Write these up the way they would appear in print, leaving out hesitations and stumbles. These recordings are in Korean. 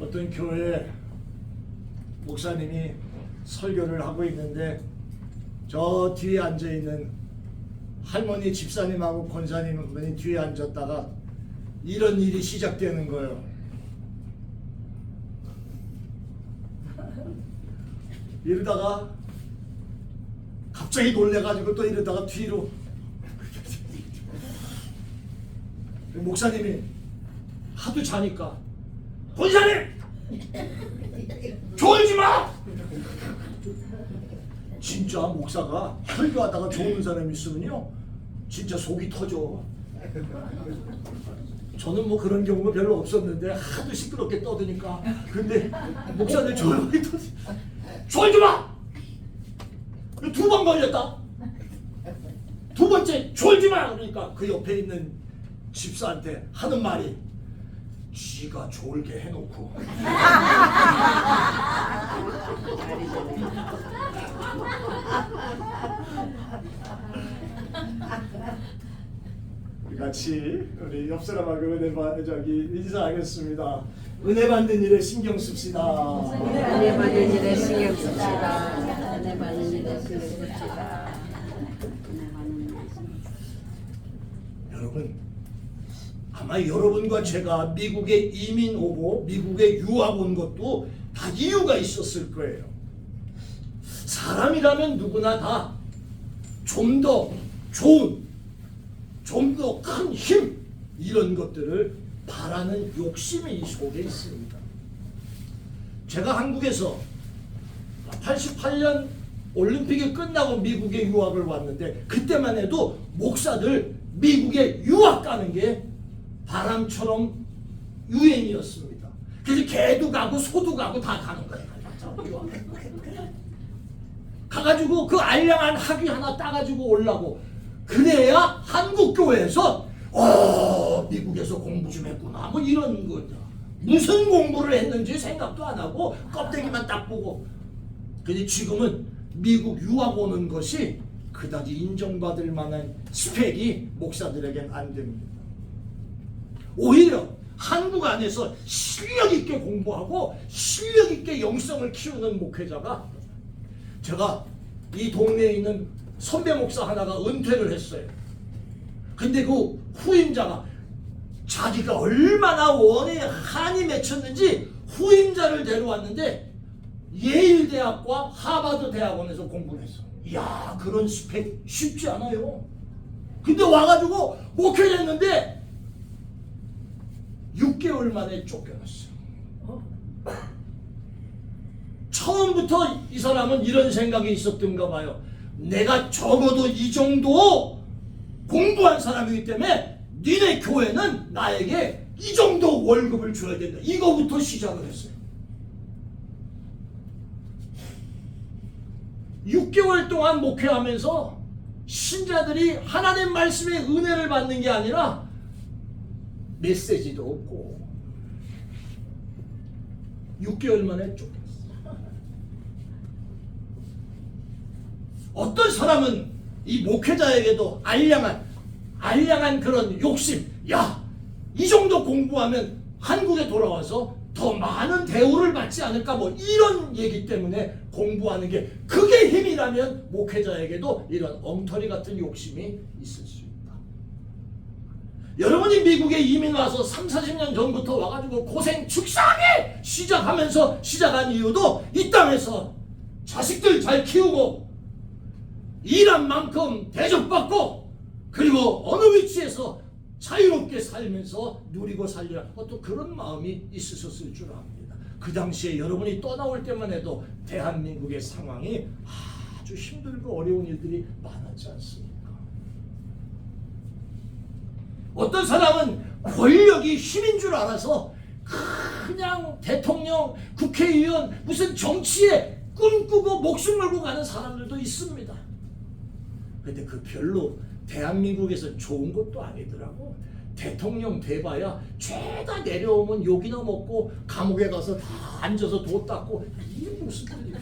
어떤 교회 목사님이 설교를 하고 있는데 저 뒤에 앉아있는 할머니 집사님하고 권사님 한 분이 뒤에 앉았다가 이런 일이 시작되는 거예요. 이러다가 갑자기 놀래가지고 또 이러다가 뒤로 목사님이 하도 자니까 권사님! 졸지 마! 진짜 목사가 설교하다가 좋은 사람이 있으면요 진짜 속이 터져. 저는 뭐 그런 경우가 별로 없었는데 하도 시끄럽게 떠드니까. 근데 목사님 조용히 터지. 졸지 마! 2번 걸렸다. 2번째 졸지 마! 그러니까 그 옆에 있는 집사한테 하는 말이 쥐가 졸게 해놓고 같이 우리 옆 사람하고 인사하겠습니다. 은혜 받는 일에 신경 씁시다. 은혜 받는 일에 신경 씁시다. 은혜 받는 일에 신경 씁시다. 여러분, 아마 여러분과 제가 미국에 이민 오고 미국에 유학 온 것도 다 이유가 있었을 거예요. 사람이라면 누구나 다 좀 더 좋은, 좀 더 큰 힘, 이런 것들을 바라는 욕심이 이 속에 있습니다. 제가 한국에서 88년 올림픽이 끝나고 미국에 유학을 왔는데 그때만 해도 목사들 미국에 유학 가는 게 바람처럼 유행이었습니다. 그래서 개도 가고 소도 가고 다 가는 거예요. 가가지고 그 알량한 학위 하나 따가지고 오려고. 그래야 한국 교회에서 미국에서 공부 좀 했구나 뭐 이런 거죠. 무슨 공부를 했는지 생각도 안 하고 껍데기만 딱 보고. 근데 지금은 미국 유학 오는 것이 그다지 인정받을 만한 스펙이 목사들에겐 안 됩니다. 오히려 한국 안에서 실력 있게 공부하고 실력 있게 영성을 키우는 목회자가, 제가 이 동네에 있는 선배 목사 하나가 은퇴를 했어요. 근데 그 후임자가 자기가 얼마나 원에 한이 맺혔는지 후임자를 데려왔는데 예일대학과 하버드 대학원에서 공부를 했어. 이야, 그런 스펙 쉽지 않아요. 근데 와가지고 목회를 했는데 6개월 만에 쫓겨났어. 처음부터 이 사람은 이런 생각이 있었던가 봐요. 내가 적어도 이 정도 공부한 사람이기 때문에 니네 교회는 나에게 이 정도 월급을 줘야 된다. 이거부터 시작을 했어요. 6개월 동안 목회하면서 신자들이 하나님 말씀의 은혜를 받는 게 아니라 메시지도 없고 6개월 만에 쫓겼어. 어떤 사람은 이 목회자에게도 알량한 그런 욕심, 야, 이 정도 공부하면 한국에 돌아와서 더 많은 대우를 받지 않을까 뭐 이런 얘기 때문에 공부하는 게 그게 힘이라면 목회자에게도 이런 엉터리 같은 욕심이 있을 수 있다. 여러분이 미국에 이민 와서 30-40년 전부터 와가지고 고생 축사하게 시작한 이유도 이 땅에서 자식들 잘 키우고 일한 만큼 대접받고 그리고 어느 위치에서 자유롭게 살면서 누리고 살리라, 또 그런 마음이 있으셨을 줄 압니다. 그 당시에 여러분이 떠나올 때만 해도 대한민국의 상황이 아주 힘들고 어려운 일들이 많았지 않습니까? 어떤 사람은 권력이 힘인 줄 알아서 그냥 대통령, 국회의원, 무슨 정치에 꿈꾸고 목숨 걸고 가는 사람들도 있습니다. 근데 그 별로 대한민국에서 좋은 것도 아니더라고. 대통령 돼봐야 죄다 내려오면 욕이나 먹고 감옥에 가서 다 앉아서 도 닦고, 이게 무슨 일이야.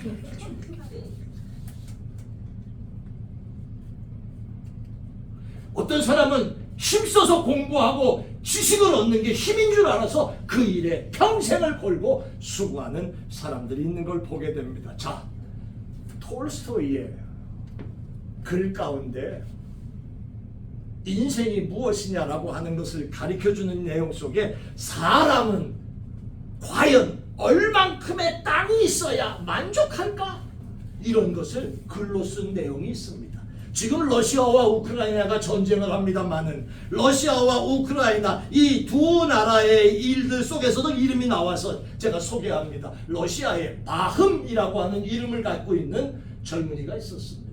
어떤 사람은 힘써서 공부하고 지식을 얻는 게 힘인 줄 알아서 그 일에 평생을 걸고 수고하는 사람들이 있는 걸 보게 됩니다. 자, 톨스토이의 글 가운데 인생이 무엇이냐라고 하는 것을 가르쳐주는 내용 속에 사람은 과연 얼만큼의 땅이 있어야 만족할까? 이런 것을 글로 쓴 내용이 있습니다. 지금 러시아와 우크라이나가 전쟁을 합니다만은 러시아와 우크라이나 이 두 나라의 일들 속에서도 이름이 나와서 제가 소개합니다. 러시아의 바흠이라고 하는 이름을 갖고 있는 젊은이가 있었습니다.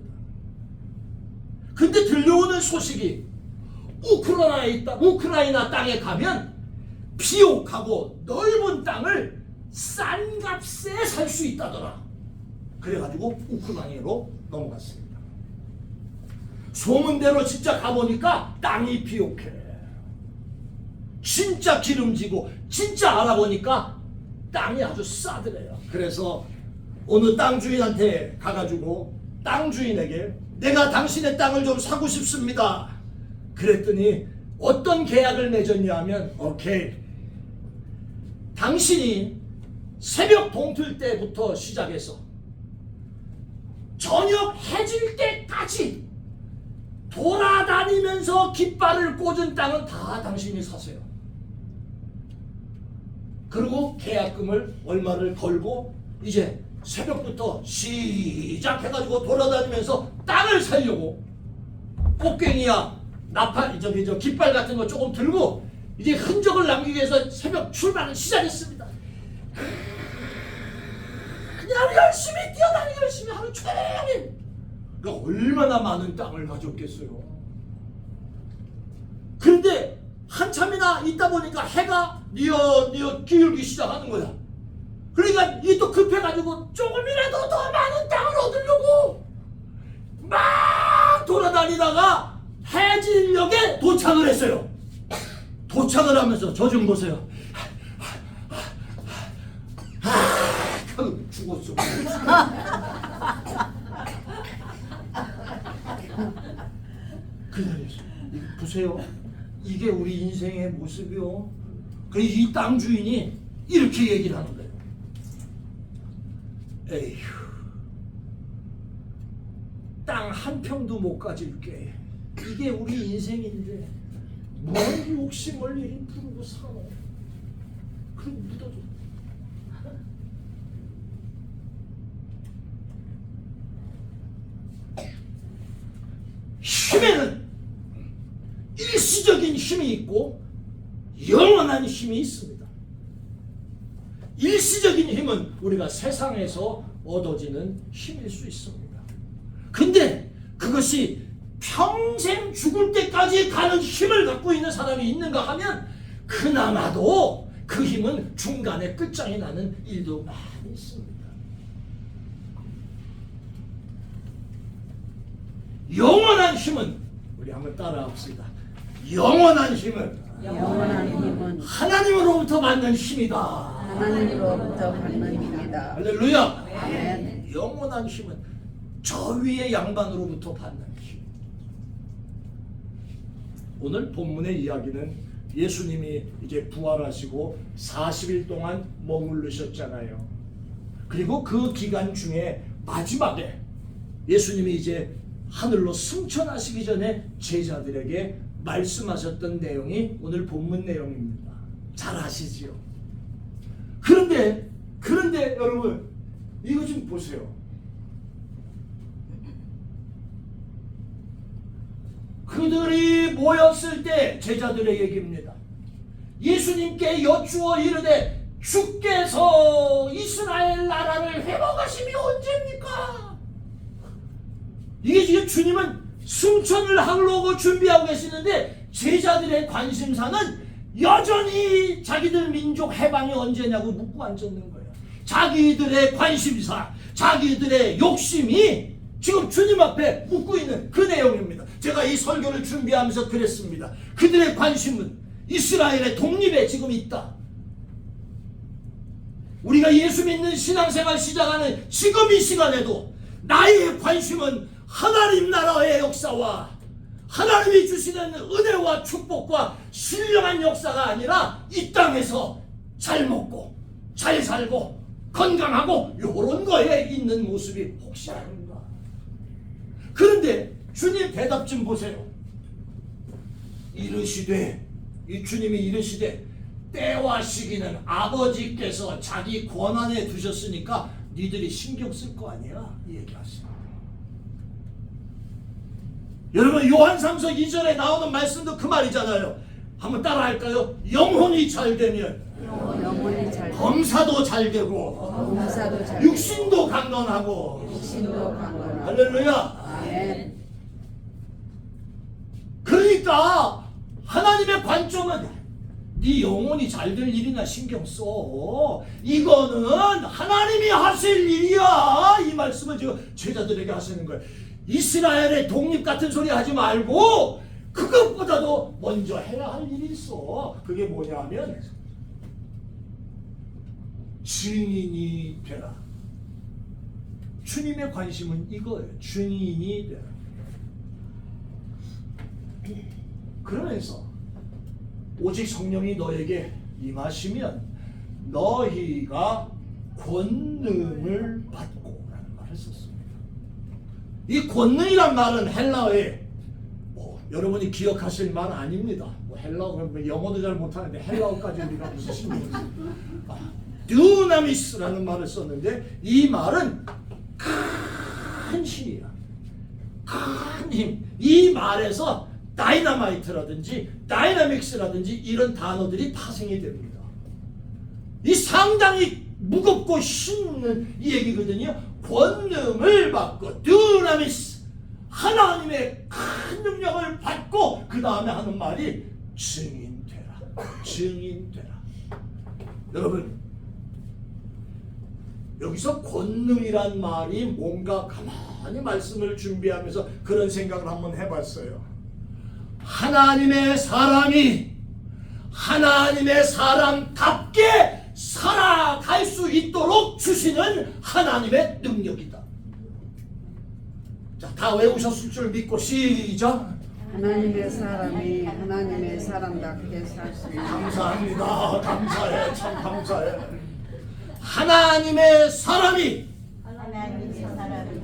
근데 들려오는 소식이 우크라이나 땅에 가면 비옥하고 넓은 땅을 싼 값에 살 수 있다더라. 그래가지고 우크라이나로 넘어갔습니다. 소문대로 진짜 가보니까 땅이 비옥해. 진짜 기름지고 진짜 알아보니까 땅이 아주 싸더래요. 그래서 어느 땅 주인한테 가가지고 땅 주인에게 내가 당신의 땅을 좀 사고 싶습니다. 그랬더니 어떤 계약을 맺었냐 하면 오케이, 당신이 새벽 동틀 때부터 시작해서 저녁 해질 때까지 돌아다니면서 깃발을 꽂은 땅은 다 당신이 사세요. 그리고 계약금을 얼마를 걸고 이제 새벽부터 시작해가지고 돌아다니면서 땅을 사려고 꽃갱이야 나팔 저 깃발 같은 거 조금 들고 이제 흔적을 남기기 위해서 새벽 출발을 시작했습니다. 그냥 열심히 뛰어다니고 열심히 하루 종일. 그러니까 얼마나 많은 땅을 가졌겠어요. 그런데 한참이나 있다 보니까 해가 뉘어 기울기 시작하는 거야. 그러니까 이 또 급해가지고 조금이라도 더 많은 땅을 얻으려고 막 돌아다니다가 해질녘에 도착을 했어요. 도착을 하면서 저 좀 보세요. 죽었어. 기다렸어요. 보세요. 이게 우리 인생의 모습이요. 그래서 이 땅 주인이 이렇게 얘기를 하는 거예요. 에휴, 땅 한 평도 못 가질게. 이게 우리 인생인데 뭘 욕심을 이리 부르고 사노. 그럼 묻어줘. 힘에는 일시적인 힘이 있고 영원한 힘이 있습니다. 일시적인 힘은 우리가 세상에서 얻어지는 힘일 수 있습니다. 근데 그것이 평생 죽을 때까지 가는 힘을 갖고 있는 사람이 있는가 하면 그나마도 그 힘은 중간에 끝장이 나는 일도 많이 있습니다. 영원한 힘은 우리 한번 따라합시다. 영원한 힘은 하나님으로부터 받는 힘이다. 하나님으로부터 받는 힘이다. 할렐루야. 아멘. 영원한 힘은 저 위의 양반으로부터 받는 힘. 오늘 본문의 이야기는 예수님이 이제 부활하시고 40일 동안 머무르셨잖아요. 그리고 그 기간 중에 마지막에 예수님이 이제 하늘로 승천하시기 전에 제자들에게 말씀하셨던 내용이 오늘 본문 내용입니다. 잘 아시지요? 그런데 여러분 이거 좀 보세요. 그들이 모였을 때 제자들의 얘기입니다. 예수님께 여쭈어 이르되 주께서 이스라엘 나라를 회복하심이 언제입니까? 이게 지금 주님은 승천을 하려고 준비하고 계시는데 제자들의 관심사는 여전히 자기들 민족 해방이 언제냐고 묻고 앉았는 거예요. 자기들의 관심사, 자기들의 욕심이 지금 주님 앞에 묻고 있는 그 내용입니다. 제가 이 설교를 준비하면서 그랬습니다. 그들의 관심은 이스라엘의 독립에 지금 있다. 우리가 예수 믿는 신앙생활 시작하는 지금 이 시간에도 나의 관심은 하나님 나라의 역사와 하나님이 주시는 은혜와 축복과 신령한 역사가 아니라 이 땅에서 잘 먹고 잘 살고 건강하고 요런 거에 있는 모습이 혹시 아닌가. 그런데 주님 대답 좀 보세요. 이르시되, 이 주님이 이르시되 때와 시기는 아버지께서 자기 권한에 두셨으니까 니들이 신경 쓸 거 아니야, 이 얘기하세요. 여러분 요한삼서 2절에 나오는 말씀도 그 말이잖아요. 한번 따라할까요? 영혼이 잘 되면 영혼이 잘 되고 범사도 잘 되고 범사도 잘 육신도 강건하고. 신도 강건하고. 할렐루야. 아멘. 그러니까 하나님의 관점은 네 영혼이 잘 될 일이나 신경 써. 이거는 하나님이 하실 일이야. 이 말씀을 지금 제자들에게 하시는 거예요. 이스라엘의 독립 같은 소리 하지 말고 그것보다도 먼저 해야 할 일이 있어. 그게 뭐냐면 증인이 되라. 주님의 관심은 이거예요. 증인이 되라. 그러면서 오직 성령이 너에게 임하시면 너희가 권능을 받고 라는 말을 썼습니다. 이 권능이란 말은 헬라어에 여러분이 기억하실 말 아닙니다. 헬라어, 영어도 잘 못하는데 헬라어까지 우리가 무슨 신경을 듀나미스라는 말을 썼는데 이 말은 큰 힘이야. 큰 힘. 이 말에서 다이너마이트라든지 다이나믹스라든지 이런 단어들이 파생이 됩니다. 이 상당히 무겁고 힘있는 이 얘기거든요. 권능을 받고 듀나미스, 하나님의 큰 능력을 받고 그 다음에 하는 말이 증인되라. 증인되라. 여러분 여기서 권능이란 말이 뭔가 가만히 말씀을 준비하면서 그런 생각을 한번 해봤어요. 하나님의 사람이 하나님의 사람답게 살아갈 수 있도록 주시는 하나님의 능력이다. 자, 다 외우셨을 줄 믿고 시작. 하나님의 사람이 하나님의 사람답게 살 수 있는. 감사합니다. 감사해. 참 감사해. 하나님의 사람이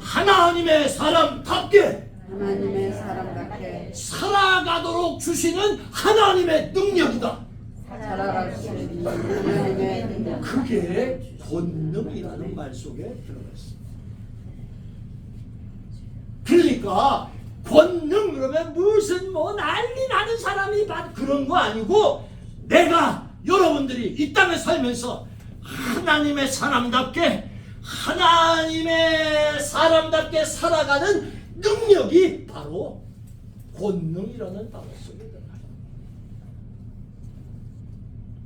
하나님의 사람답게 하나님의 사람답게 살아가도록 주시는 하나님의 능력이다. 살아갈 수 있는 하나님의 능력. 그게 권능이라는 말 속에 들어가 있습니다. 그러니까 권능 그러면 무슨 난리 나는 사람이 그런 거 아니고 내가 여러분들이 이 땅에 살면서 하나님의 사람답게 살아가는 능력이 바로 권능이라는 단어 속에 들어가요.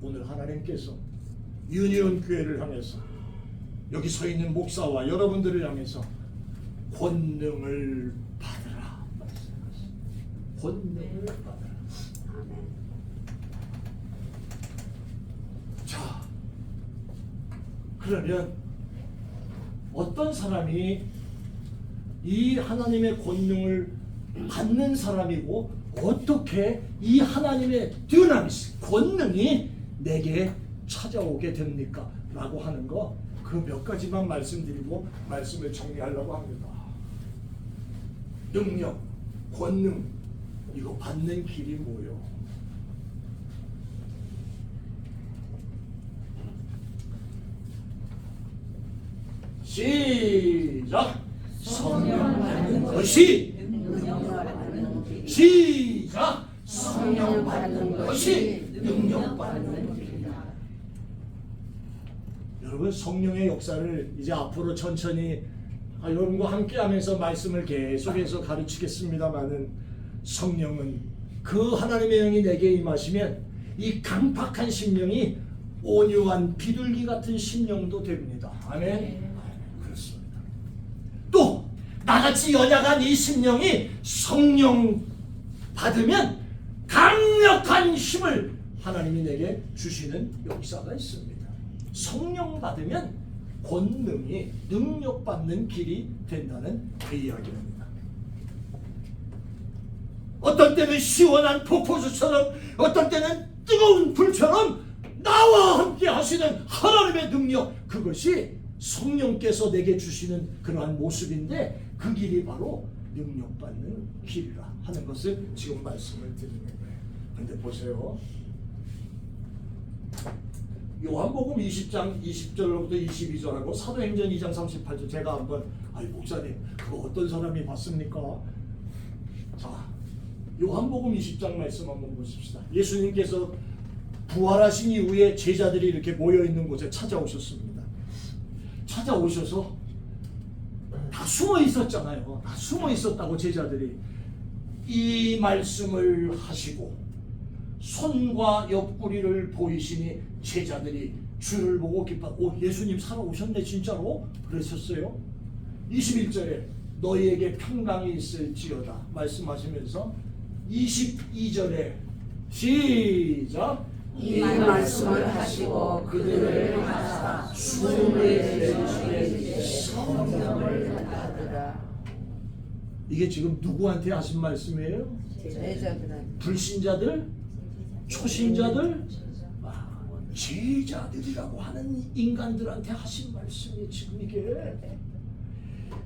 오늘 하나님께서 유니온 교회를 향해서 여기 서 있는 목사와 여러분들을 향해서 권능을 받으라 말씀하셨습니다. 권능을 받으라. 자, 그러면 어떤 사람이 이 하나님의 권능을 받는 사람이고 어떻게 이 하나님의 듀나미스, 권능이 내게 찾아오게 됩니까? 라고 하는 거, 그 몇 가지만 말씀드리고 말씀을 정리하려고 합니다. 능력, 권능, 이거 받는 길이 뭐요? 시작! 성령 받는 것이 시작! 성령 받는 것이 능력 받는 길이다. 여러분 성령의 역사를 이제 앞으로 천천히 여러분과 함께하면서 말씀을 계속해서 가르치겠습니다마는 성령은 그 하나님의 영이 내게 임하시면 이 강팍한 심령이 온유한 비둘기 같은 심령도 됩니다. 아멘. 그렇습니다. 또 나같이 연약한 이 심령이 성령 받으면 강력한 힘을 하나님이 내게 주시는 역사가 있습니다. 성령 받으면 권능이 능력받는 길이 된다는 그 이야기입니다. 어떤 때는 시원한 폭포수처럼, 어떤 때는 뜨거운 불처럼 나와 함께 하시는 하나님의 능력, 그것이 성령께서 내게 주시는 그러한 모습인데 그 길이 바로 능력받는 길이라 하는 것을 지금 말씀을 드리는 거예요. 근데 보세요. 요한복음 20장 20절로부터 22절하고 사도행전 2장 38절 제가 한번 목사님 그거 어떤 사람이 봤습니까? 자, 요한복음 20장 말씀 한번 보십시다. 예수님께서 부활하신 이후에 제자들이 이렇게 모여있는 곳에 찾아오셨습니다. 찾아오셔서 다 숨어 있었잖아요. 다 숨어 있었다고 제자들이 이 말씀을 하시고 손과 옆구리를 보이시니 제자들이 주를 보고 기뻐하고 예수님 살아오셨네 진짜로? 그러셨어요. 21절에 너희에게 평강이 있을지어다 말씀하시면서 22절에 시작 이 말씀을 하시고 그들을 향하사 숨을 내쉬게 성령을 받으라. 이게 지금 누구한테 하신 말씀이에요? 제자들은 불신자들? 초신자들? 제자들이라고 하는 인간들한테 하신 말씀이 지금 이게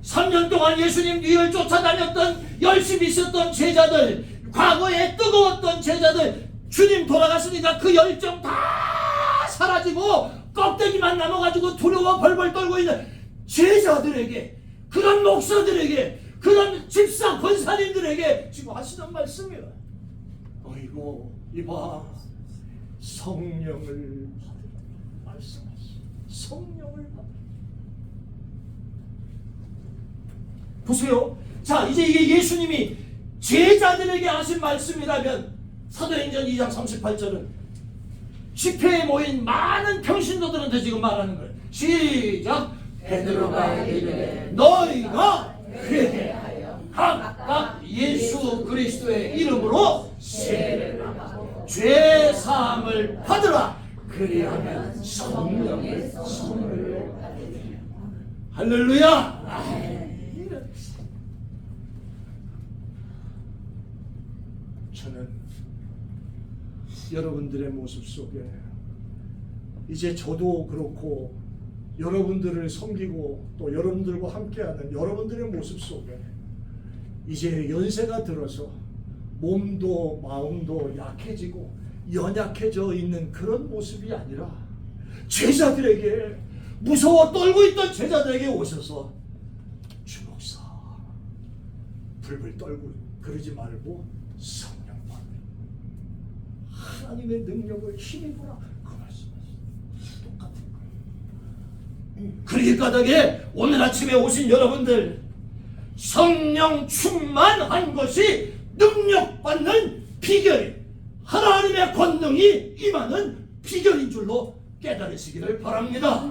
3년 동안 예수님 뒤를 쫓아다녔던 열심히 있었던 제자들, 과거에 뜨거웠던 제자들, 주님 돌아갔으니까 그 열정 다 사라지고 껍데기만 남아가지고 두려워 벌벌 떨고 있는 제자들에게, 그런 목사들에게, 그런 집사 권사님들에게 지금 하시는 말씀이에요. 어이구 이봐 성령을 받으라 말씀하시. 성령을 받으라. 보세요. 자 이제 이게 예수님이 제자들에게 하신 말씀이라면 사도행전 2장 38절은 집회에 모인 많은 평신도들한테 지금 말하는 거예요. 시작. 베드로가 이르되 너희가 회개하여 각각 예수 그리스도의 이름으로 세례를 받고 죄 사함을 받으라. 그리하면 성령의 선물을 받으리라. 할렐루야. 저는 여러분들의 모습 속에 이제 저도 그렇고 여러분들을 섬기고 또 여러분들과 함께하는 여러분들의 모습 속에 이제 연세가 들어서 몸도 마음도 약해지고 연약해져 있는 그런 모습이 아니라 제자들에게 무서워 떨고 있던 제자들에게 오셔서 주목사 불불 떨고 그러지 말고 성령 받으라. 하나님의 능력을 힘입으라. 그 말씀하셨어요. 똑같은 거예요. 그러기 까닭에 오늘 아침에 오신 여러분들 성령 충만한 것이 능력받는 비결이 하나님의 권능이 임하는 비결인 줄로 깨달으시기를 바랍니다.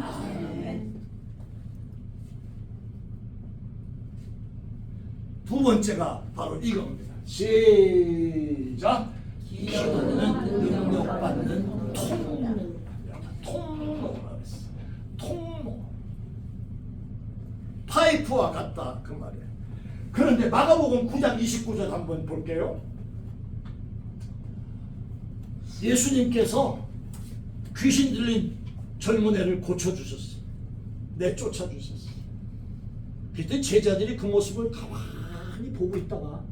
두 번째가 바로 이겁니다. 시작. 기도는 능력받는 통로. 파이프와 같다 그 말이에요. 그런데 마가복음 9장 29절 한번 볼게요. 예수님께서 귀신 들린 젊은 애를 고쳐주셨어요. 내쫓아주셨어요. 그때 제자들이 그 모습을 가만히 보고 있다가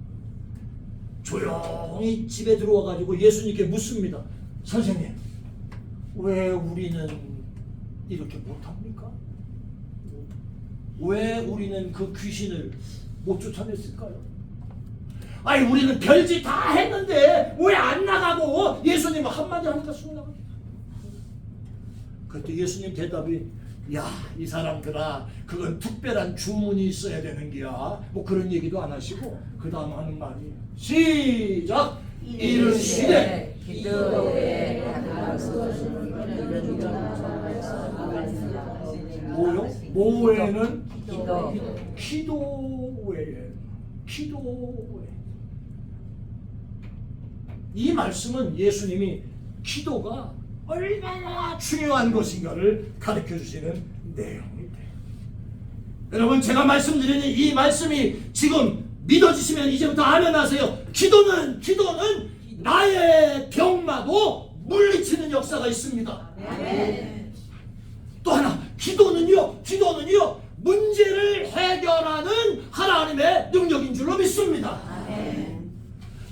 조용히 집에 들어와가지고 예수님께 묻습니다. 선생님, 왜 우리는 이렇게 못합니까? 왜 우리는 그 귀신을 못 쫓아냈을까요? 아니 우리는 별짓 다 했는데 왜 안 나가고 예수님은 한마디 하니까 쑥 나갑니다. 그때 예수님 대답이 야, 이 사람들아 그건 특별한 주문이 있어야 되는 기야. 뭐 그런 얘기도 안 하시고 그 다음 하는 말이 시작. 이르시되 기도에 뭐요? 뭐 외에는? 기도 외에. 이 말씀은 예수님이 기도가 얼마나 중요한 것인가를 가르쳐 주시는 내용이 돼요. 여러분 제가 말씀드리는 이 말씀이 지금 믿어지시면 이제부터 아멘하세요. 기도는 나의 병마도 물리치는 역사가 있습니다. 또 하나, 기도는요 문제를 해결하는 하나님의 능력인 줄로 믿습니다.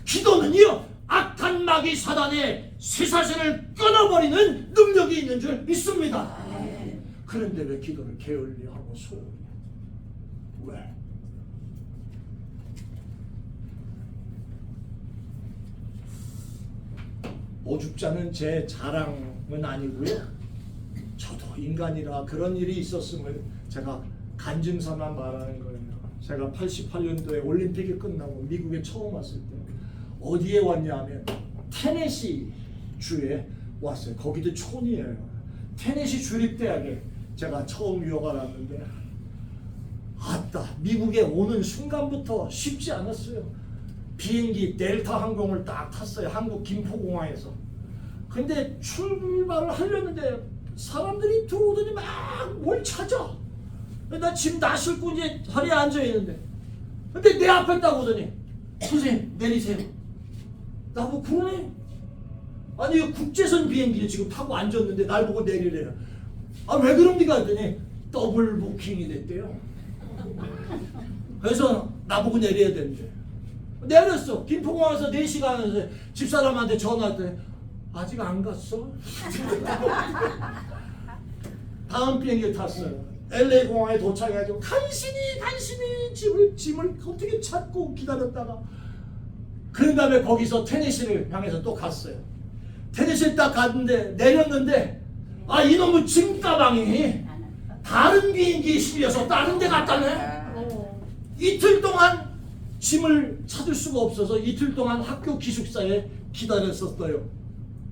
기도는요 악한 마귀 사단의 쇠사슬을 끊어버리는 능력이 있는 줄 믿습니다. 그런데 왜 기도를 게을리하고 소홀히? 왜? 오죽자는 제 자랑은 아니고요. 저도 인간이라 그런 일이 있었음을 제가 간증사만 말하는 거예요. 제가 88년도에 올림픽이 끝나고 미국에 처음 왔을 때 어디에 왔냐면 테네시 주에 왔어요. 거기도 촌이에요. 테네시 주립대학에 제가 처음 유학을 왔는데 아따, 미국에 오는 순간부터 쉽지 않았어요. 비행기 델타 항공을 딱 탔어요. 한국 김포공항에서. 근데 출발을 하려는데 사람들이 들어오더니 막 뭘 찾아. 나 지금 나 싣고 이제 자리에 앉아있는데 근데 내 앞에 딱 오더니 선생님 내리세요. 나보고 그러네. 아니 이거 국제선 비행기를 지금 타고 앉았는데 날 보고 내리래요. 아 왜 그럽니까 했더니 더블 부킹이 됐대요. 그래서 나보고 내려야 된대. 내렸어. 김포공항에서 4시간 집사람한테 전화했더니 아직 안 갔어? 다음 비행기를 탔어요. LA 공항에 도착해가지고 간신히 짐을 어떻게 찾고 기다렸다가 그런 다음에 거기서 테네시를 향해서 또 갔어요. 테네시를 딱 갔는데 내렸는데 아 이놈의 짐 가방이 다른 비행기에 실려서 다른 데 갔다네. 이틀 동안 짐을 찾을 수가 없어서 이틀 동안 학교 기숙사에 기다렸었어요.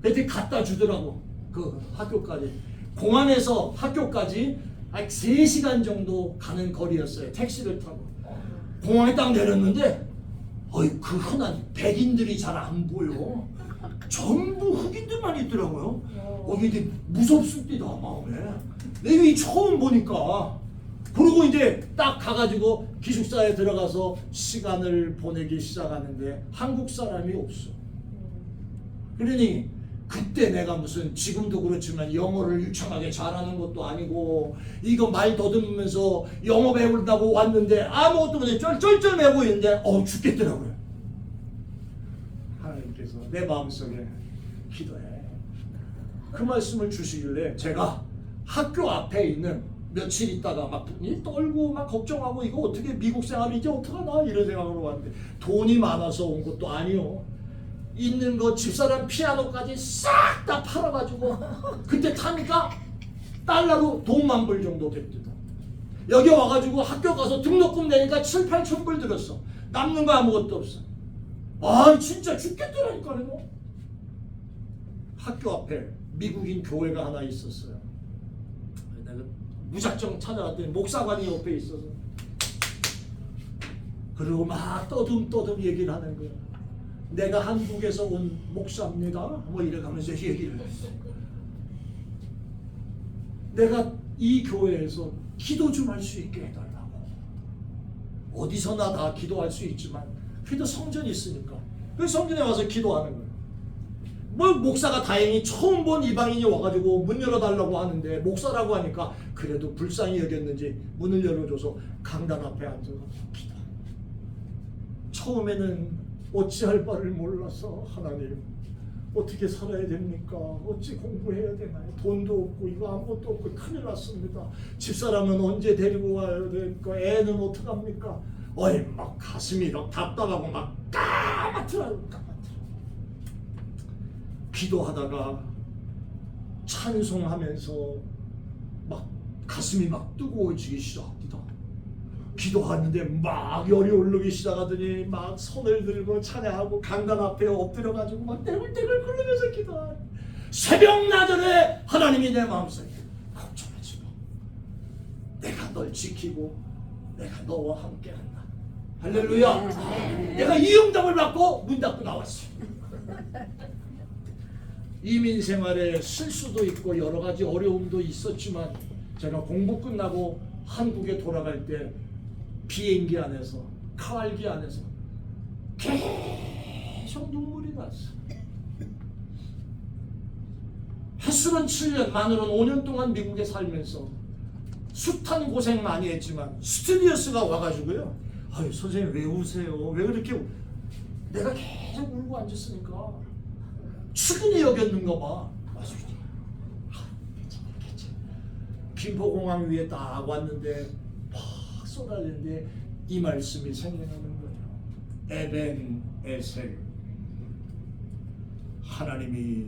그때 갖다 주더라고. 그 학교까지. 공항에서 학교까지 한 3시간 정도 가는 거리였어요. 택시를 타고. 공항에 딱 내렸는데 그 흔한 백인들이 잘 안 보여. 전부 흑인들만 있더라고요. 이게 무섭습니다 마음에. 내가 이 처음 보니까. 그리고 이제 딱 가가지고 기숙사에 들어가서 시간을 보내기 시작하는데 한국 사람이 없어. 그러니 그때 내가 무슨 지금도 그렇지만 영어를 유창하게 잘하는 것도 아니고 이거 말 더듬으면서 영어 배운다고 왔는데 아무것도 못해 쩔쩔매고 있는데 죽겠더라고요. 하나님께서 내 마음속에 기도해. 그 말씀을 주시길래 제가 학교 앞에 있는 며칠 있다가 막 떨고 막 걱정하고 이거 어떻게 미국 생활이 이제 어떡하나 이런 생각으로 왔는데 돈이 많아서 온 것도 아니요. 있는 거 집사람 피아노까지 싹 다 팔아가지고 그때 타니까 달러로 돈 10,000불 정도 됐거든. 여기 와가지고 학교 가서 등록금 내니까 7,000~8,000불 들었어. 남는 거 아무것도 없어. 진짜 죽겠더라니까. 학교 앞에 미국인 교회가 하나 있었어요. 내가 무작정 찾아갔더니 목사관이 옆에 있어서 그리고 막 떠듬 얘기를 하는 거야. 내가 한국에서 온 목사입니다. 뭐 이래가면서 얘기를 했어. 내가 이 교회에서 기도 좀 할 수 있게 해달라고. 어디서나 다 기도할 수 있지만 그래도 성전이 있으니까 그 성전에 와서 기도하는 거야. 뭐 목사가 다행히 처음 본 이방인이 와가지고 문 열어달라고 하는데 목사라고 하니까 그래도 불쌍히 여겼는지 문을 열어줘서 강단 앞에 앉아서 기도. 처음에는 어찌할 바를 몰라서 하나님 어떻게 살아야 됩니까? 어찌 공부해야 되나요? 돈도 없고 이거 아무것도 없고 큰일 났습니다. 집사람은 언제 데리고 와야 될까? 애는 어떡합니까? 막 가슴이 막 답답하고 막 까맣더라고요. 기도하다가 찬송하면서 막 가슴이 막 뜨거워지기 시작합니다. 기도하는데 막 열이 오르기 시작하더니 막 손을 들고 찬양하고 강단 앞에 엎드려가지고 막 떼굴떼굴 굴르면서 기도하는 새벽 나절에 하나님이 내 마음속에 걱정하지 마. 내가 널 지키고 내가 너와 함께한다. 할렐루야. 내가 이 응답을 받고 문 닫고 나왔어. 이민 생활에 실수도 있고 여러 가지 어려움도 있었지만 제가 공부 끝나고 한국에 돌아갈 때 비행기 안에서 칼기 안에서 계속 눈물이 났어. 햇술은 7년, 마늘은 5년 동안 미국에 살면서 숱한 고생 많이 했지만 스튜디오스가 와가지고요. 아유 선생님 왜 우세요? 왜 그렇게 내가 계속 울고 앉았으니까 축인이 여겼는가 봐. 괜찮아. 김포공항 위에 딱 왔는데 팍 쏟아지는데 이 말씀이 생각나는 거예요. 에벤 에셀, 하나님이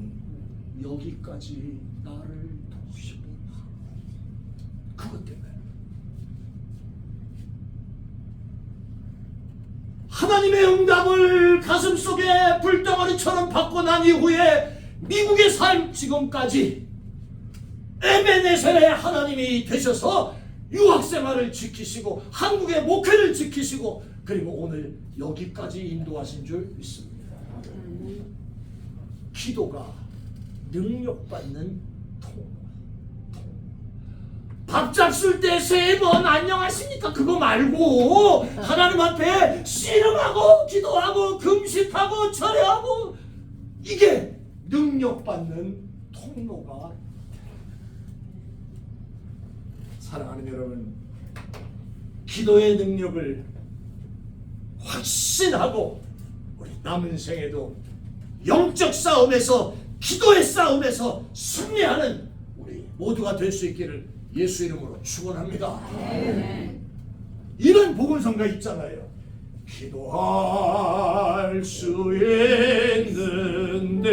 여기까지 나를 도우시구나. 그것 때문에 하나님의 응답을 가슴속에 불덩어리처럼 받고 난 이후에 미국의 삶 지금까지 에베네셀의 하나님이 되셔서 유학생활을 지키시고 한국의 목회를 지키시고 그리고 오늘 여기까지 인도하신 줄 믿습니다. 기도가 능력받는 통로. 밥 잡술 때 3번 안녕하십니까 그거 말고 하나님 앞에 씨름하고 기도하고 금식하고 절여하고 이게 능력받는 통로가. 사랑하는 여러분, 기도의 능력을 확신하고 우리 남은 생에도 영적 싸움에서 기도의 싸움에서 승리하는 우리 모두가 될 수 있기를 예수 이름으로 축원합니다. 이런 복음성가 있잖아요. 기도할 수 있는데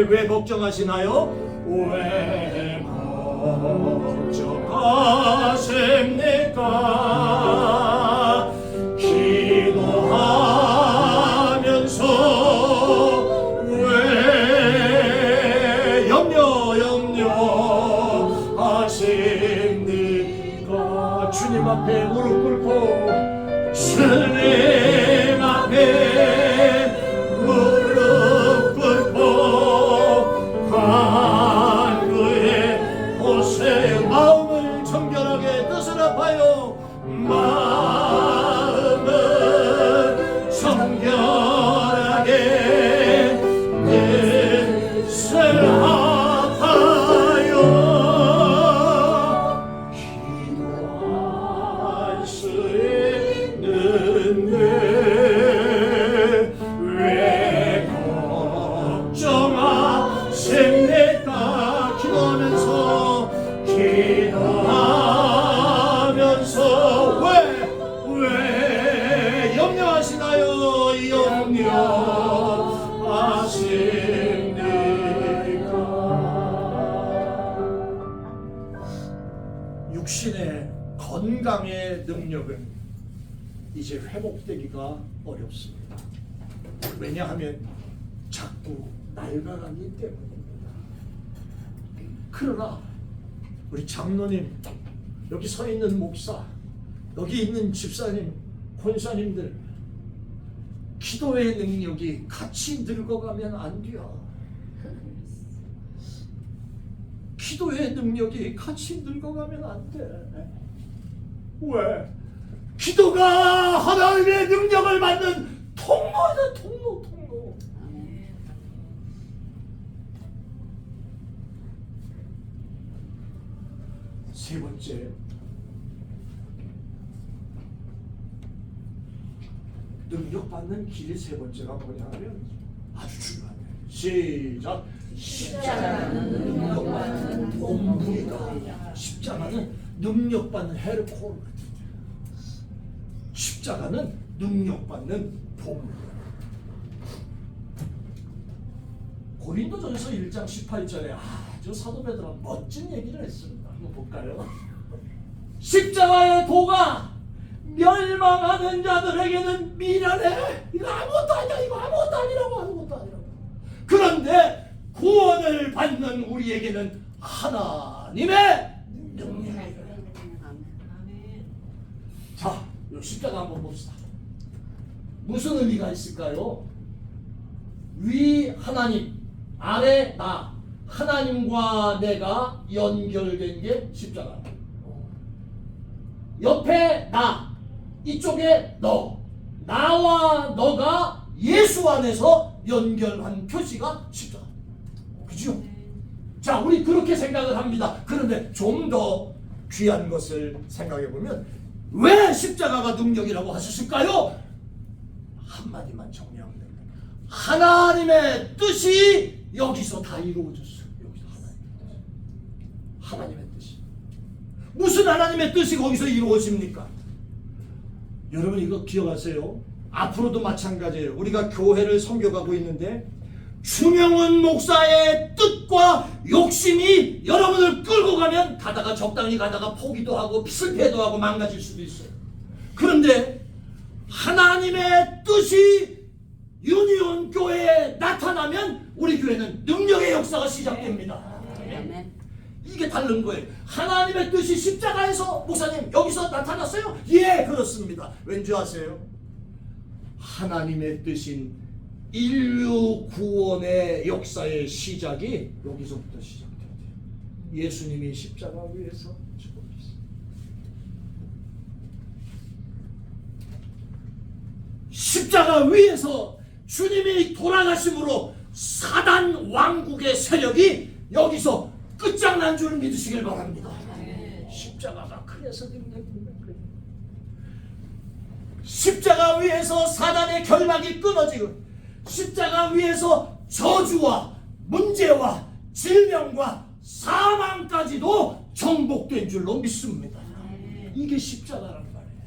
왜 걱정하시나요? 왜 걱정하십니까? 기도하면서 왜 염려하십니까? 주님 앞에 무릎 꿇고 주님 앞에 무릎 꿇고 간구해 보세요. 마음을 정결하게 뜻을 아파요. 마음을 정결하게 뜻을 아파요. 기도할 수 있는데 왜 걱정하십니까? 기도하면서 왜 염려하시나요? 염려하십니까? 육신의 건강의 능력은 이제 회복되기가 어렵습니다. 왜냐하면 자꾸 낡아가기 때문입니다. 그러나 우리 장로님, 여기 서 있는 목사, 여기 있는 집사님, 권사님들, 기도의 능력이 같이 늙어가면 안 돼요. 기도의 능력이 같이 늙어가면 안 돼. 왜? 기도가 하나님의 능력을 받는 통로다. 통로. 세 번째, 능력받는 길이 세 번째가 뭐냐 하면 아주 중요하네. 시작. 십자가는 능력받는 본부이다. 십자가는 능력받는 헤르코르. 십자가는 능력받는 본부. 고린도전서 1장 18절에 아주 사도 베드로가 멋진 얘기를 했습니다. 한번 볼까요? 십자가의 도가 멸망하는 자들에게는 미련해. 이거 아무것도 아니야. 이거 아무것도 아니라고. 그런데 구원을 받는 우리에게는 하나님의 능력이다. 자, 이 십자가 한번 봅시다. 무슨 의미가 있을까요? 위 하나님, 아래 나, 하나님과 내가 연결된 게 십자가. 옆에 나, 이쪽에 너, 나와 너가 예수 안에서 연결한 표시가 십자가. 그죠? 자, 우리 그렇게 생각을 합니다. 그런데 좀 더 귀한 것을 생각해 보면 왜 십자가가 능력이라고 하셨을까요? 한마디만 정리하면 됩니다. 하나님의 뜻이 여기서 다 이루어졌어요. 여기서 하나님의 뜻이. 무슨 하나님의 뜻이 거기서 이루어집니까? 여러분 이거 기억하세요. 앞으로도 마찬가지예요. 우리가 교회를 섬겨가고 있는데 주명훈 목사의 뜻과 욕심이 여러분을 끌고 가면 가다가 적당히 가다가 포기도 하고 실패도 하고 망가질 수도 있어요. 그런데 하나님의 뜻이 유니온 교회에 나타나면 우리 교회는 능력의 역사가 시작됩니다. 아멘. 이게 다른 거예요. 하나님의 뜻이 십자가에서 목사님 여기서 나타났어요? 예, 그렇습니다. 왠지 아세요? 하나님의 뜻인 인류 구원의 역사의 시작이 여기서부터 시작돼야 돼요. 예수님이 십자가 위에서 죽어주셨어요. 십자가 위에서 주님이 돌아가심으로 사단 왕국의 세력이 여기서 끝장난 줄 믿으시길 바랍니다. 십자가가 그래서 십자가 위에서 사단의 결박이 끊어지고 십자가 위에서 저주와 문제와 질병과 사망까지도 정복된 줄로 믿습니다. 이게 십자가란 말이에요.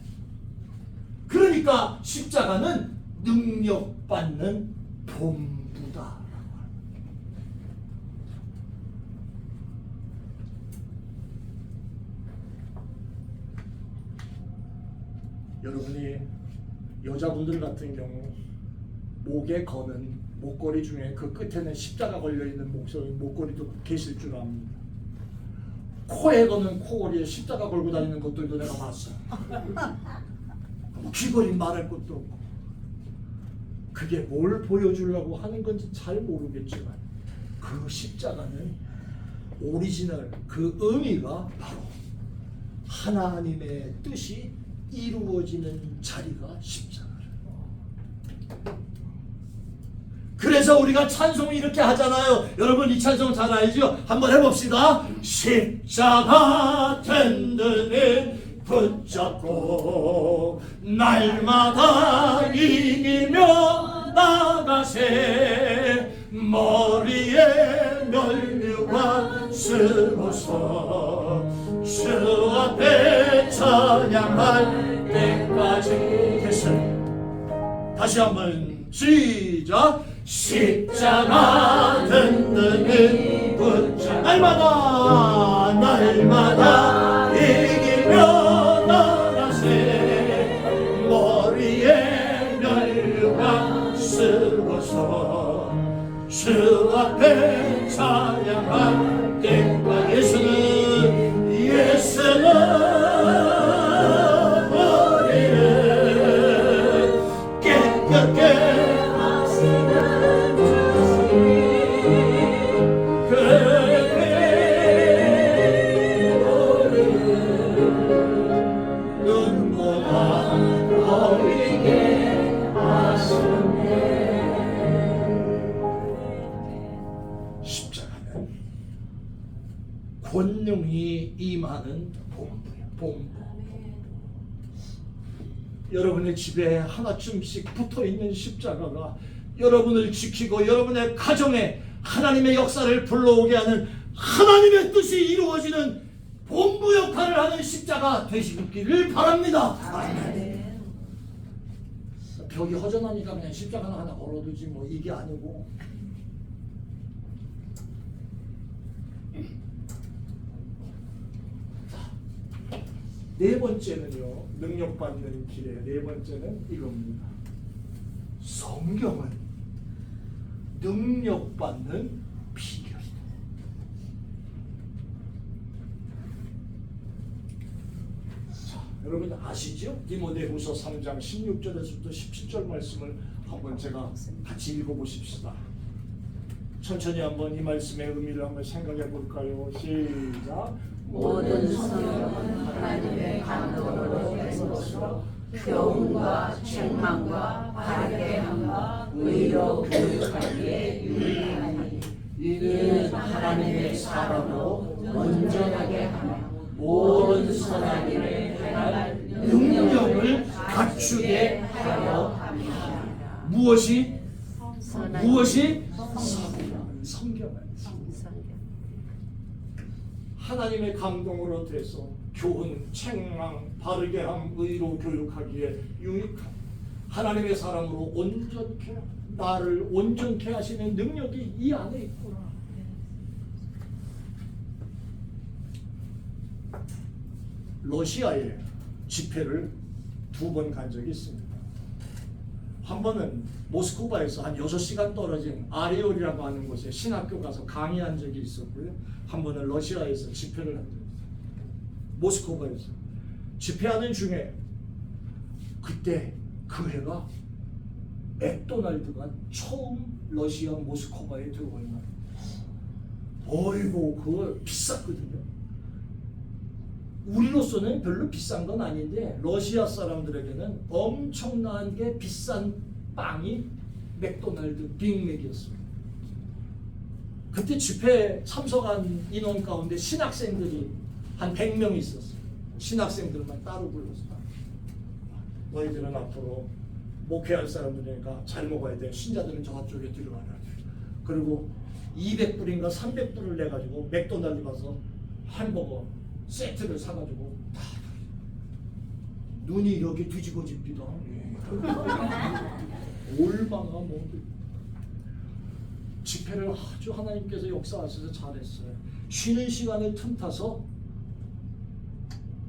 그러니까 십자가는 능력받는 본부다. 여러분이 여자분들 같은 경우 목에 거는 목걸이 중에 그 끝에는 십자가 걸려있는 목걸이도 계실 줄 압니다. 코에 거는 코걸이에 십자가 걸고 다니는 것들도 내가 봤어. 귀걸이 말할 것도 없고. 그게 뭘 보여주려고 하는 건지 잘 모르겠지만 그 십자가는 오리지널 그 의미가 바로 하나님의 뜻이 이루어지는 자리가 십자가예요. 그래서 우리가 찬송을 이렇게 하잖아요. 여러분 이 찬송 잘 알죠? 한번 해봅시다. 십자가 든든히 붙잡고 날마다 이기며 나가세 머리에 면류관 쓰고서 주 앞에 찬양할 때까지 됐어요. 다시 한번 시작. 십자가 든든히 붙잡고 날마다 이기며 나가세 머리에 면류관 쓰고서 주 앞에 찬양할 때까지 예수는 머리를 깨끗게 권능이 임하는 본부. 여러분의 집에 하나쯤씩 붙어있는 십자가가 여러분을 지키고 여러분의 가정에 하나님의 역사를 불러오게 하는 하나님의 뜻이 이루어지는 본부 역할을 하는 십자가 되시기를 바랍니다. 아멘. 벽이 허전하니까 그냥 십자가 하나 걸어두지 뭐 이게 아니고 네 번째는요, 능력받는 길에 네 번째는 이겁니다. 성경은 능력받는 비결이다. 자, 여러분 아시죠? 디모데후서 3장 16절에서부터 17절 말씀을 한번 제가 같이 읽어보십시다. 천천히 한번 이 말씀의 의미를 한번 생각해 볼까요? 시작. 모든 성경은 하나님의 감동으로 된 것으로 교훈과 책망과 바르게 함과 의로 교육하기에 유익하니 이는 하나님의 사람으로 온전하게 하며 모든 선한 일을 행할 능력을 갖추게 하여 함이라. 무엇이? 선한 무엇이? 성경. 성경을. 성경. 하나님의 감동으로 돼서 교훈, 책망, 바르게 함, 의로 교육하기에 유익한 하나님의 사람으로 온전케 나를 온전케 하시는 능력이 이 안에 있구나. 러시아에 집회를 2번 간 적이 있습니다. 한 번은 모스크바에서 한 6시간 떨어진 아레올이라고 하는 곳에 신학교 가서 강의한 적이 있었고요. 한 번은 러시아에서 집회를 한 적이 있어요. 모스크바에서 집회하는 중에 그때 그 해가 맥도날드가 처음 러시아 모스크바에 들어온 날. 어이구 그거 비쌌거든요. 우리로서는 별로 비싼 건 아닌데 러시아 사람들에게는 엄청나게 비싼 빵이 맥도날드 빅맥이었습니다. 그때 집회에 참석한 인원 가운데 신학생들이 한 100명 있었어요. 신학생들만 따로 불렀어요. 너희들은 앞으로 목회할 사람들이니까 잘 먹어야 돼. 신자들은 저쪽에 들어가라. 그리고 200불인가 300불을 내가지고 맥도날드 가서 햄버거 세트를 사가지고 다 눈이 여기 뒤집어집니다. 얼마나 뭐 집회를 아주 하나님께서 역사하셔서 잘했어요. 쉬는 시간을 틈타서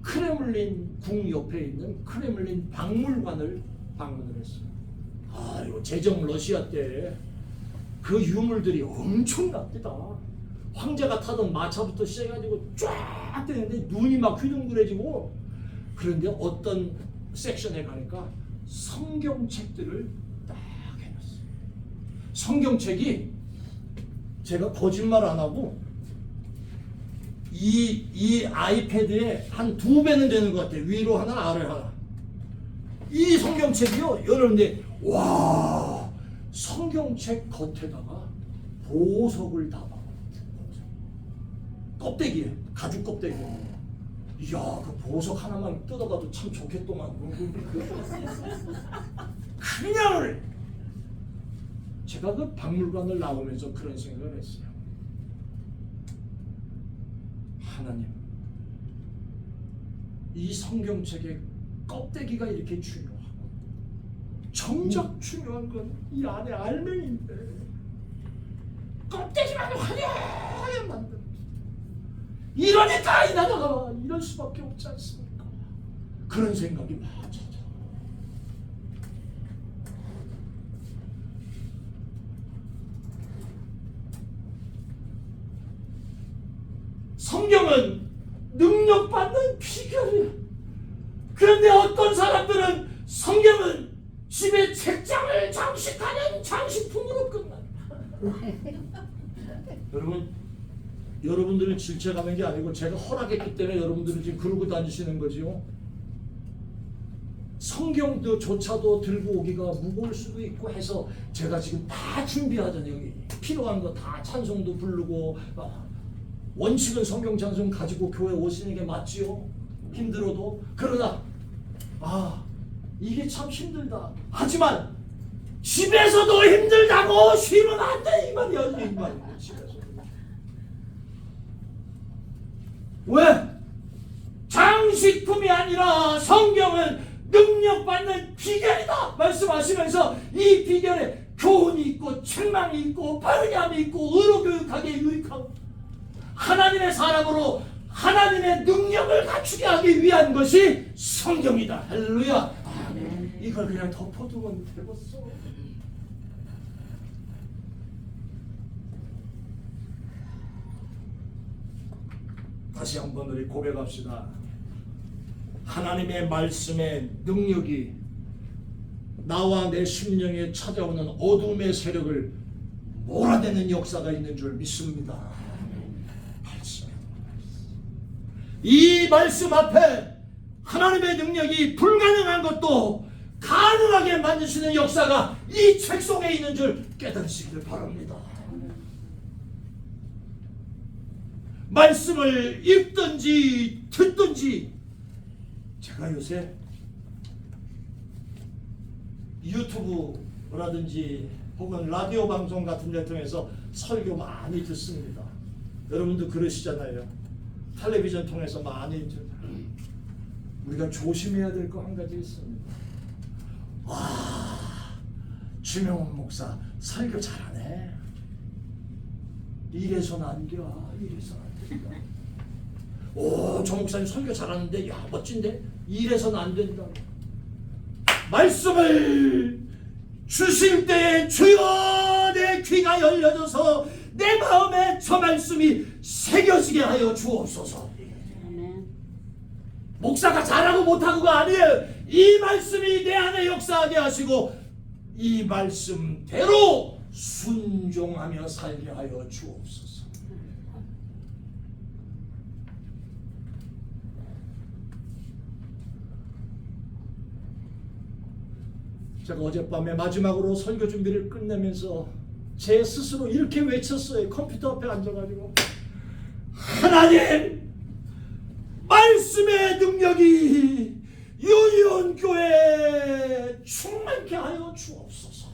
크레물린 궁 옆에 있는 크레물린 박물관을 방문을 했어요. 아, 이거 제정 러시아 때 그 유물들이 엄청납니다. 황제가 타던 마차부터 시작해가지고 쫙 되는데 눈이 막 휘둥그레지고, 그런데 어떤 섹션에 가니까 성경책들을 딱 해놨어요. 성경책이 제가 거짓말 안 하고 이 아이패드에 한 2배는 되는 것 같아요. 위로 하나 아래 하나. 이 성경책이요 여러분들, 와, 성경책 겉에다가 보석을 다 껍데기에, 가죽 껍데기에. 이야, 그 보석 하나만 뜯어가도 참 좋겠더만. 그냥 제가 그 박물관을 나오면서 그런 생각을 했어요. 하나님, 이 성경책의 껍데기가 이렇게 중요하고 정작 중요한 건 이 안에 알맹이인데 껍데기만 화려하게 만든, 이러니까 이 나라가 이럴 수밖에 없지 않습니까? 그런 생각이 맞아요. 성경은 능력받는 비결이야. 그런데 어떤 사람들은 성경은 집에 책장을 장식하는 장식품으로 끝난다. 여러분들은 질책하는 게 아니고 제가 허락했기 때문에 여러분들은 지금 그러고 다니시는 거지요. 성경조차도 들고 오기가 무거울 수도 있고 해서 제가 지금 다 준비하잖아요. 여기 필요한 거 다 찬송도 부르고, 원칙은 성경 찬송 가지고 교회 오시는 게 맞지요. 힘들어도. 그러나 이게 참 힘들다. 하지만 집에서도 힘들다고 쉬면 안 돼. 이 말이야. 이 말이야. 집에서. 왜? 장식품이 아니라 성경은 능력받는 비결이다 말씀하시면서 이 비결에 교훈이 있고 책망이 있고 바르게함이 있고 의로 교육하기에 유익하고 하나님의 사람으로 하나님의 능력을 갖추게 하기 위한 것이 성경이다. 할렐루야. 이걸 그냥 덮어두면 되겠어. 다시 한번 우리 고백합시다. 하나님의 말씀의 능력이 나와 내 심령에 찾아오는 어둠의 세력을 몰아내는 역사가 있는 줄 믿습니다. 이 말씀 앞에 하나님의 능력이 불가능한 것도 가능하게 만드시는 역사가 이 책 속에 있는 줄 깨달으시기를 바랍니다. 말씀을 읽든지 듣든지, 제가 요새 유튜브라든지 혹은 라디오 방송 같은 데 통해서 설교 많이 듣습니다. 여러분도 그러시잖아요. 텔레비전 통해서 많이 우리가 조심해야 될 거 한 가지 있습니다. 와, 주명훈 목사 설교 잘하네. 이래서는 안 돼. 이래서는 안 된다. 오, 저 목사님 설교 잘하는데, 야, 멋진데? 이래서는 안 된다. 말씀을 주실 때에 주여 내 귀가 열려져서 내 마음에 저 말씀이 새겨지게 하여 주옵소서. 목사가 잘하고 못하고가 아니에요. 이 말씀이 내 안에 역사하게 하시고 이 말씀대로 순종하며 살게 하여 주옵소서. 제가 어젯밤에 마지막으로 설교 준비를 끝내면서 제 스스로 이렇게 외쳤어요. 컴퓨터 앞에 앉아가지고, 하나님, 말씀의 능력이 유니온 교회에 충만케 하여 주옵소서.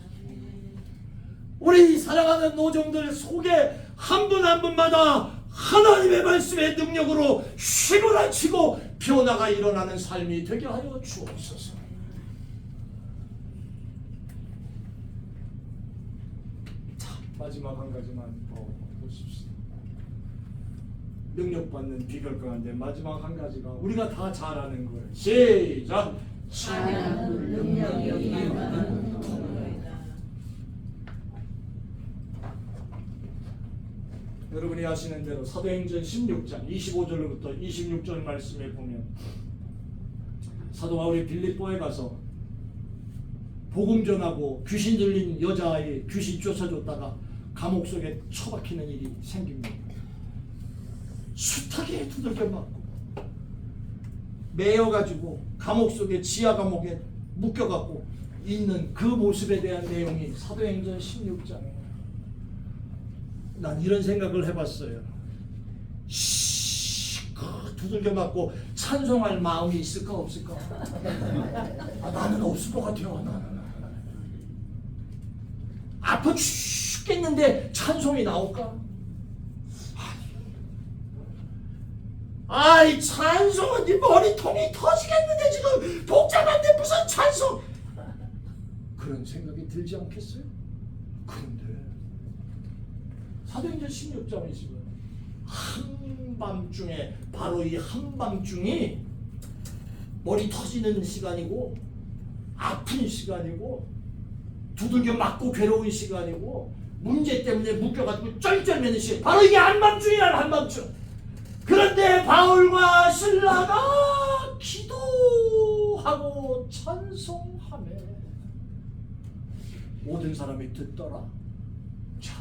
우리 사랑하는 노정들 속에 한 분 한 분마다 하나님의 말씀의 능력으로 휘몰아치고 변화가 일어나는 삶이 되게 하여 주옵소서. 마지막 한 가지만 더 보십시오. 능력받는 비결 가운데 마지막 한 가지가 우리가 다 잘 아는 거예요. 시작! 찬양은 능력이 임하는 통로이다. 여러분이 아시는 대로 사도행전 16장 25절부터 26절 말씀에 보면 사도 바울이 빌립보에 가서 복음 전하고 귀신 들린 여자아이 귀신 쫓아줬다가 감옥 속에 처박히는 일이 생깁니다. 숱하게 두들겨 맞고 매여가지고 감옥 속에 지하 감옥에 묶여갖고 있는 그 모습에 대한 내용이 사도행전 16장이에요. 난 이런 생각을 해봤어요. 두들겨 맞고 찬송할 마음이 있을까 없을까? 나는 없을 것 같아요. 나는 아파 죽겠는데 찬송이 나올까? 아이, 찬송은 네 머리통이 터지겠는데 지금 복잡한데 무슨 찬송? 그런 생각이 들지 않겠어요? 그런데 사도행전 16장에 지금 한밤중에, 바로 이 한밤중이 머리 터지는 시간이고 아픈 시간이고 두들겨 맞고 괴로운 시간이고 문제 때문에 묶여가지고 쩔쩔매는 시간, 바로 이게 한밤중이란 한밤중. 그런데 바울과 실라가 기도하고 찬송하며 모든 사람이 듣더라. 자,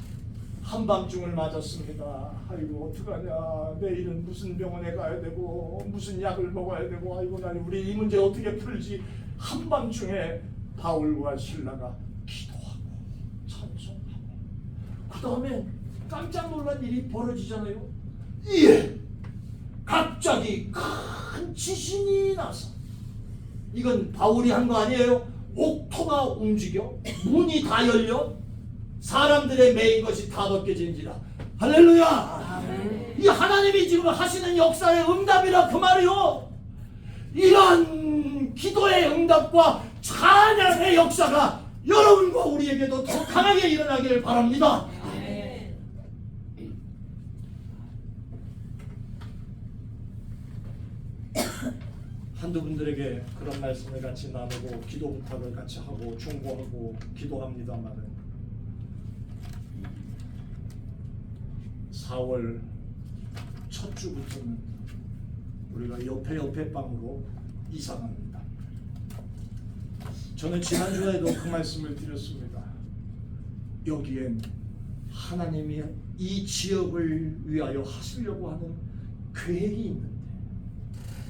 한밤중을 맞았습니다. 아이고 어떡하냐, 내일은 무슨 병원에 가야 되고 무슨 약을 먹어야 되고, 아이고 난 우리 이 문제 어떻게 풀지. 한밤중에 바울과 실라가 기도하고 찬송하고 그 다음에 깜짝 놀란 일이 벌어지잖아요. 예, 갑자기 큰 지진이 나서, 이건 바울이 한 거 아니에요. 옥토가 움직여 문이 다 열려 사람들의 매인 것이 다 벗겨진지라. 할렐루야. 아멘. 이 하나님이 지금 하시는 역사의 응답이라 그 말이요. 이런 기도의 응답과 찬양의 역사가 여러분과 우리에게도 더 강하게 일어나길 바랍니다. 한두 분들에게 그런 말씀을 같이 나누고 기도 부탁을 같이 하고 중보하고 기도합니다만은 4월 첫 주부터는 우리가 옆에 방으로 이사 갑니다. 저는 지난주에도 그 말씀을 드렸습니다. 여기엔 하나님이 이 지역을 위하여 하시려고 하는 계획이 있는데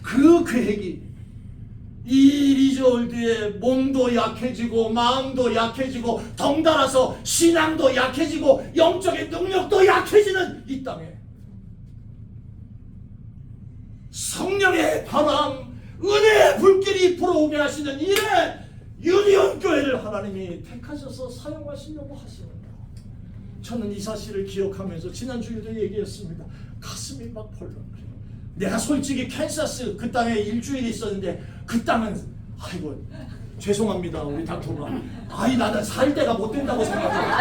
그 계획이 이 리저올드에 몸도 약해지고 마음도 약해지고 덩달아서 신앙도 약해지고 영적인 능력도 약해지는 이 땅에 성령의 바람, 은혜의 불길이 불어오게 하시는 이래 유니온 교회를 하나님이 택하셔서 사용하시려고 하십니다. 저는 이 사실을 기억하면서 지난주에도 얘기했습니다. 가슴이 막 벌렁거려요. 내가 솔직히 캔사스 그 땅에 일주일 있었는데 그 땅은 아이고 죄송합니다 우리 닥터가 나는 살 때가 못 된다고 생각해요.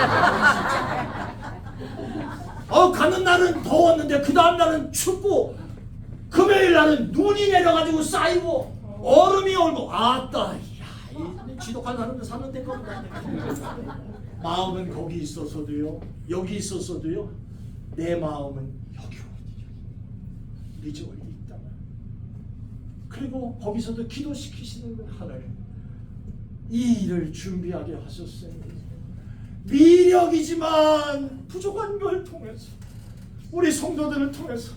가는 날은 더웠는데 그 다음 날은 춥고 금요일 날은 눈이 내려가지고 쌓이고 얼음이 얼고 아따 이 지독한 사람들 사는 데가 없다. 마음은 거기 있어서도요 여기 있어서도요 내 마음은 여기 리저올드 있다. 그리고 거기서도 기도시키시는 분 하나님 이 일을 준비하게 하셨어요. 미력이지만 부족한 걸 통해서 우리 성도들을 통해서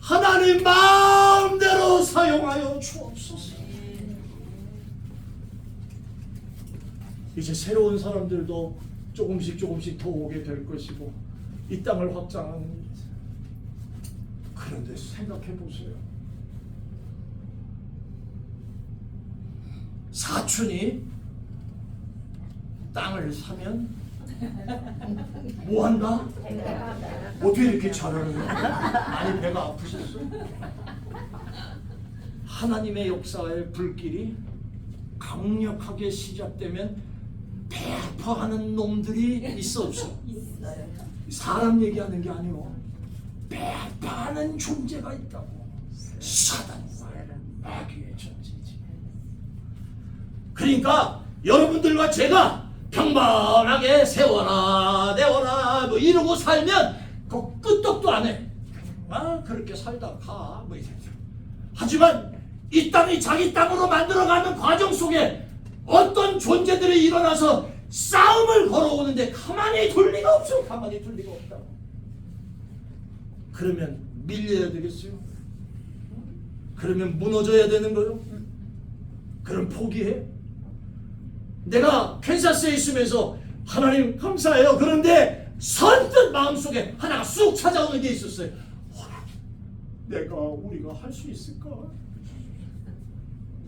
하나님 마음대로 사용하여 주옵소서. 이제 새로운 사람들도 조금씩 더 오게 될 것이고 이 땅을 확장하는 일. 그런데 생각해 보세요. 사촌이 땅을 사면 뭐 한다? 어떻게 이렇게 잘하는 거야? 많이 배가 아프셨어? 하나님의 역사의 불길이 강력하게 시작되면 배파하는 놈들이 있어 없어? 사람 얘기하는 게 아니고 배파하는 존재가 있다고. 사단과 마귀의 존재지. 그러니까 여러분들과 제가 평범하게 세워라 내워라 뭐 이러고 살면 그 끄떡도 안 해. 그렇게 살다 가 뭐 이래. 하지만 이 땅이 자기 땅으로 만들어가는 과정 속에 어떤 존재들이 일어나서 싸움을 걸어오는데 가만히 둘 리가 없어. 가만히 둘 리가 없다. 그러면 밀려야 되겠어요? 그러면 무너져야 되는 거요? 그럼 포기해? 내가 캔사스에 있으면서 하나님 감사해요. 그런데 선뜻 마음속에 하나가 쑥 찾아오는 게 있었어요. 우리가 할 수 있을까?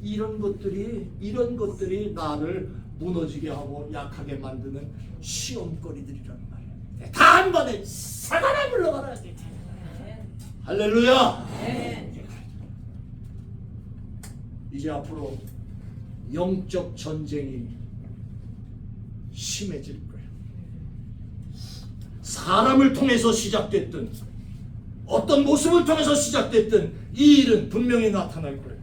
이런 것들이 나를 무너지게 하고 약하게 만드는 시험거리들이란 말이야. 다 한 번에 사가라 물러가라. 할렐루야. 이제 앞으로 영적 전쟁이 심해질 거예요. 사람을 통해서 시작됐든 어떤 모습을 통해서 시작됐든 이 일은 분명히 나타날 거예요.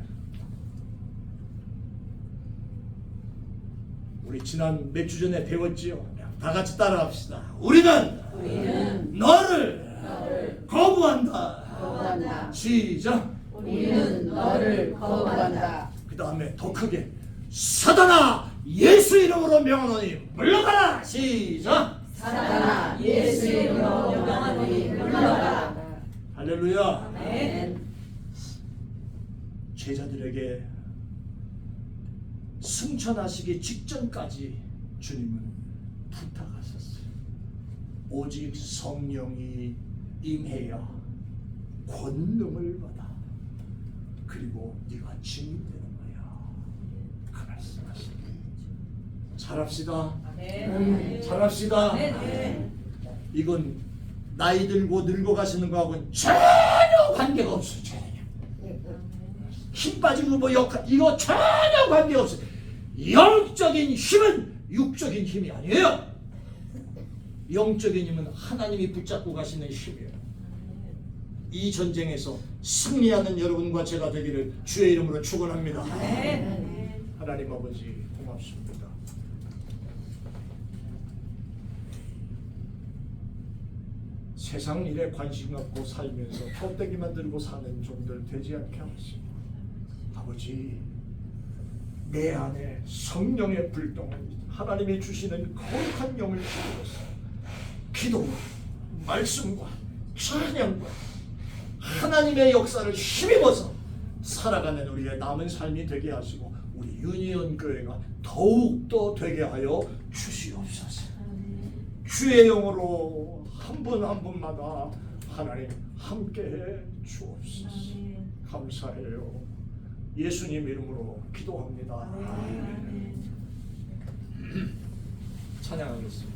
우리 지난 몇 주 전에 배웠지요. 다 같이 따라합시다. 우리는 너를 거부한다. 시작. 우리는 너를 거부한다. 그 다음에 더 크게 사단아 예수 이름으로 명하노니 물러가라. 시작. 사단아 예수 이름으로 명하노니 물러가라. 할렐루야. 아멘. 제자들에게 승천하시기 직전까지 주님은 부탁하셨어요. 오직 성령이 임해야 권능을 받아. 그리고 네가 증인되는 거야. 그 말씀하십니다. 잘합시다. 잘합시다. 이건 나이 들고 늙어가시는 거하고는 전혀 관계가 없어요. 전혀. 힘 빠지고 뭐 역할 이거 전혀 관계 없어요. 영적인 힘은 육적인 힘이 아니에요. 영적인 힘은 하나님이 붙잡고 가시는 힘이에요. 이 전쟁에서 승리하는 여러분과 제가 되기를 주의 이름으로 축원합니다. 하나님 아버지 고맙습니다. 세상 일에 관심 갖고 살면서 껍데기만 들고 사는 종들 되지 않게 하시고 아버지 내 안에 성령의 불똥을 하나님이 주시는 거룩한 영을 주셔서 기도와 말씀과 찬양과 하나님의 역사를 힘입어서 살아가는 우리의 남은 삶이 되게 하시고 우리 유니온 교회가 더욱더 되게 하여 주시옵소서. 주의 영으로 한 분 한 분마다 하나님 함께해 주옵소서. 감사해요. 예수님 이름으로 기도합니다. 아멘. 찬양하겠습니다.